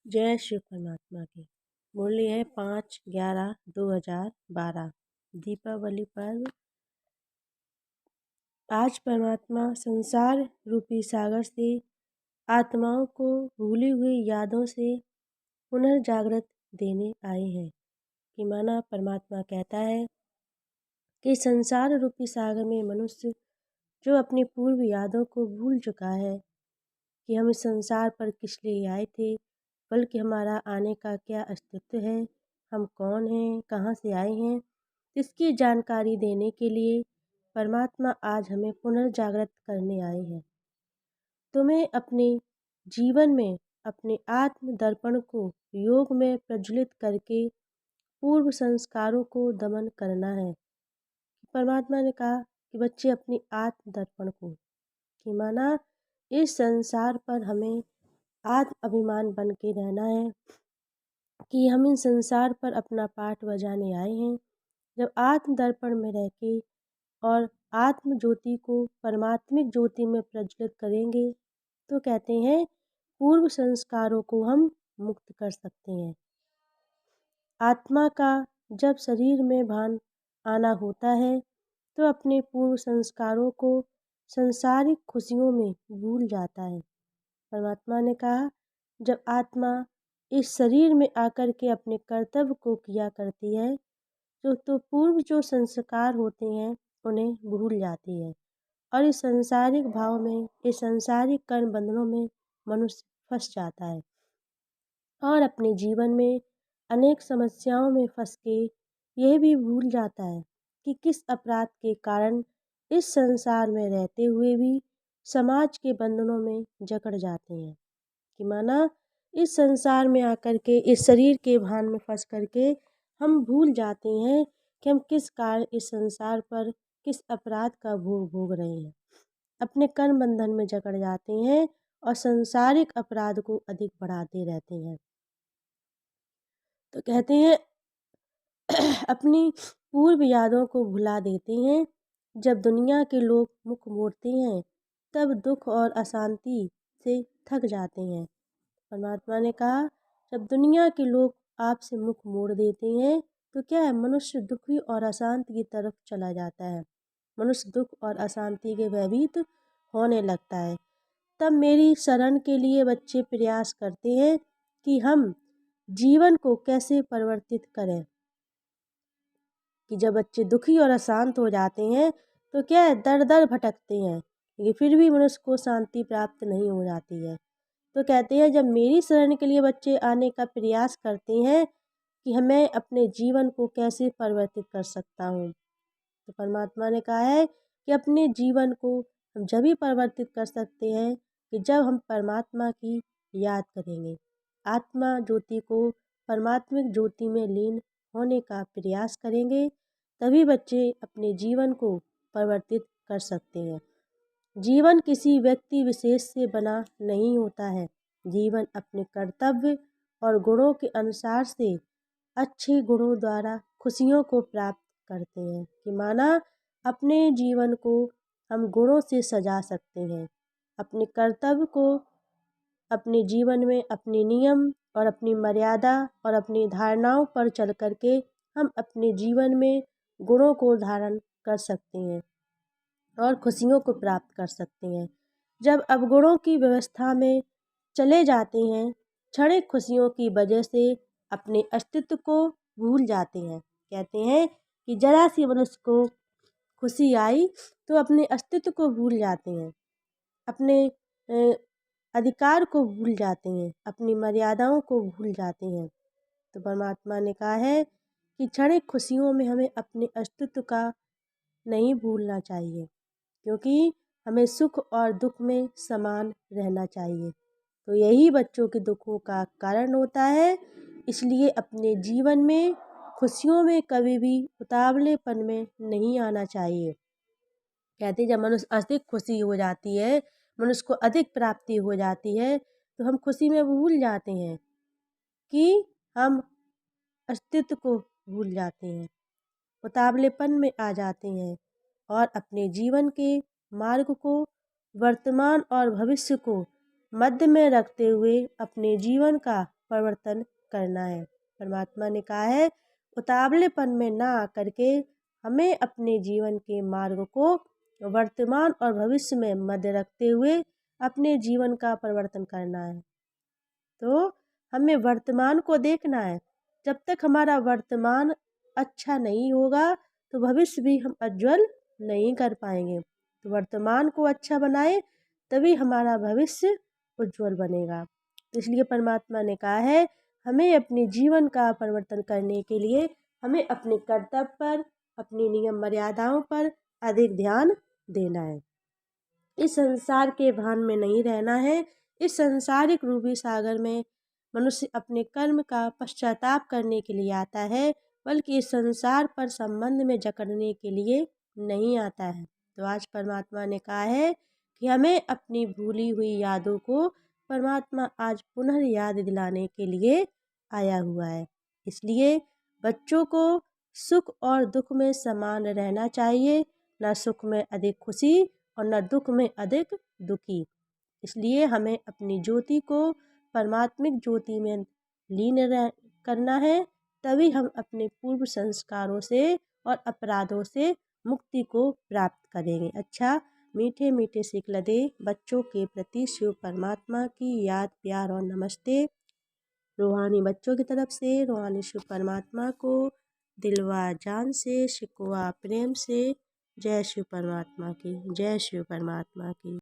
जय शिव परमात्मा की। मुरली है 5/11/2012। दीपावली पर्व। आज परमात्मा संसार रूपी सागर से आत्माओं को भूली हुई यादों से पुनर्जागृत देने आए हैं। कि माना परमात्मा कहता है कि संसार रूपी सागर में मनुष्य जो अपनी पूर्व यादों को भूल चुका है कि हम इस संसार पर किस लिए आए थे, बल्कि हमारा आने का क्या अस्तित्व है, हम कौन हैं, कहाँ से आए हैं, इसकी जानकारी देने के लिए परमात्मा आज हमें पुनर्जागृत करने आए हैं। तुम्हें अपने जीवन में अपने आत्म दर्पण को योग में प्रज्वलित करके पूर्व संस्कारों को दमन करना है। परमात्मा ने कहा कि बच्चे अपनी आत्म दर्पण को, कि माना इस संसार पर हमें आत्म अभिमान बन के रहना है कि हम इन संसार पर अपना पाठ बजाने आए हैं। जब आत्म दर्पण में रह के और आत्म ज्योति को परमात्मिक ज्योति में प्रज्वलित करेंगे तो कहते हैं पूर्व संस्कारों को हम मुक्त कर सकते हैं। आत्मा का जब शरीर में भान आना होता है तो अपने पूर्व संस्कारों को संसारिक खुशियों में भूल जाता है। परमात्मा ने कहा जब आत्मा इस शरीर में आकर के अपने कर्तव्य को किया करती है तो पूर्व जो संस्कार होते हैं उन्हें भूल जाती है और इस संसारिक भाव में, इस संसारिक कर्म बंधनों में मनुष्य फंस जाता है और अपने जीवन में अनेक समस्याओं में फंस के यह भी भूल जाता है कि किस अपराध के कारण इस संसार में रहते हुए भी समाज के बंधनों में जकड़ जाते हैं। कि माना इस संसार में आकर के इस शरीर के भान में फंस करके हम भूल जाते हैं कि हम किस कारण इस संसार पर किस अपराध का भोग भोग रहे हैं। अपने कर्म बंधन में जकड़ जाते हैं और संसारिक अपराध को अधिक बढ़ाते रहते हैं। तो कहते हैं अपनी पूर्व यादों को भुला देते हैं। जब दुनिया के लोग मुख मोड़ते हैं तब दुख और अशांति से थक जाते हैं। परमात्मा ने कहा जब दुनिया के लोग आपसे मुख मोड़ देते हैं तो क्या है, मनुष्य दुखी और अशांति की तरफ चला जाता है। मनुष्य दुख और अशांति के भयभीत होने लगता है। तब मेरी शरण के लिए बच्चे प्रयास करते हैं कि हम जीवन को कैसे परिवर्तित करें। कि जब बच्चे दुखी और अशांत हो जाते हैं तो क्या है, दर दर भटकते हैं लेकिन फिर भी मनुष्य को शांति प्राप्त नहीं हो जाती है। तो कहते हैं जब मेरी शरण के लिए बच्चे आने का प्रयास करते हैं कि हमें अपने जीवन को कैसे परिवर्तित कर सकता हूँ, तो परमात्मा ने कहा है कि अपने जीवन को हम जब ही परिवर्तित कर सकते हैं कि जब हम परमात्मा की याद करेंगे, आत्मा ज्योति को परमात्मिक ज्योति में लीन होने का प्रयास करेंगे, तभी बच्चे अपने जीवन को परिवर्तित कर सकते हैं। जीवन किसी व्यक्ति विशेष से बना नहीं होता है। जीवन अपने कर्तव्य और गुणों के अनुसार से अच्छे गुणों द्वारा खुशियों को प्राप्त करते हैं। कि माना अपने जीवन को हम गुणों से सजा सकते हैं। अपने कर्तव्य को अपने जीवन में अपने नियम और अपनी मर्यादा और अपनी धारणाओं पर चल करके हम अपने जीवन में गुणों को धारण कर सकते हैं और खुशियों को प्राप्त कर सकते हैं। जब अवगुणों की व्यवस्था में चले जाते हैं, क्षणिक खुशियों की वजह से अपने अस्तित्व को भूल जाते हैं। कहते हैं कि जरा सी मनुष्य को खुशी आई तो अपने अस्तित्व को भूल जाते हैं, अपने अधिकार को भूल जाते हैं, अपनी मर्यादाओं को भूल जाते हैं। तो परमात्मा ने कहा है कि क्षणिक खुशियों में हमें अपने अस्तित्व का नहीं भूलना चाहिए, क्योंकि हमें सुख और दुख में समान रहना चाहिए। तो यही बच्चों के दुखों का कारण होता है। इसलिए अपने जीवन में खुशियों में कभी भी उतावलेपन में नहीं आना चाहिए। कहते जब मनुष्य अधिक खुशी हो जाती है, मनुष्य को अधिक प्राप्ति हो जाती है, तो हम खुशी में भूल जाते हैं कि हम अस्तित्व को भूल जाते हैं, उतावलेपन में आ जाते हैं और अपने जीवन के मार्ग को, वर्तमान और भविष्य को मध्य में रखते हुए अपने जीवन का परिवर्तन करना है। परमात्मा ने कहा है, उतावलेपन में ना आकर के हमें अपने जीवन के मार्ग को वर्तमान और भविष्य में मध्य रखते हुए अपने जीवन का परिवर्तन करना है। तो हमें वर्तमान को देखना है। जब तक हमारा वर्तमान अच्छा नहीं होगा तो भविष्य भी हम उज्ज्वल नहीं कर पाएंगे। तो वर्तमान को अच्छा बनाए तभी हमारा भविष्य उज्ज्वल बनेगा। तो इसलिए परमात्मा ने कहा है, हमें अपने जीवन का परिवर्तन करने के लिए हमें अपने कर्तव्य पर, अपनी नियम मर्यादाओं पर अधिक ध्यान देना है। इस संसार के भान में नहीं रहना है। इस संसारिक रूपी सागर में मनुष्य अपने कर्म का पश्चाताप करने के लिए आता है, बल्कि इस संसार पर संबंध में जकड़ने के लिए नहीं आता है। तो आज परमात्मा ने कहा है कि हमें अपनी भूली हुई यादों को परमात्मा आज पुनः याद दिलाने के लिए आया हुआ है। इसलिए बच्चों को सुख और दुख में समान रहना चाहिए, न सुख में अधिक खुशी और न दुख में अधिक दुखी। इसलिए हमें अपनी ज्योति को परमात्मिक ज्योति में लीन करना है, तभी हम अपने पूर्व संस्कारों से और अपराधों से मुक्ति को प्राप्त करेंगे। अच्छा, मीठे मीठे सिकलदे बच्चों के प्रति शिव परमात्मा की याद, प्यार और नमस्ते। रूहानी बच्चों की तरफ से रूहानी शिव परमात्मा को दिलवा जान से, शिकवा प्रेम से, जय शिव परमात्मा की, जय शिव परमात्मा की।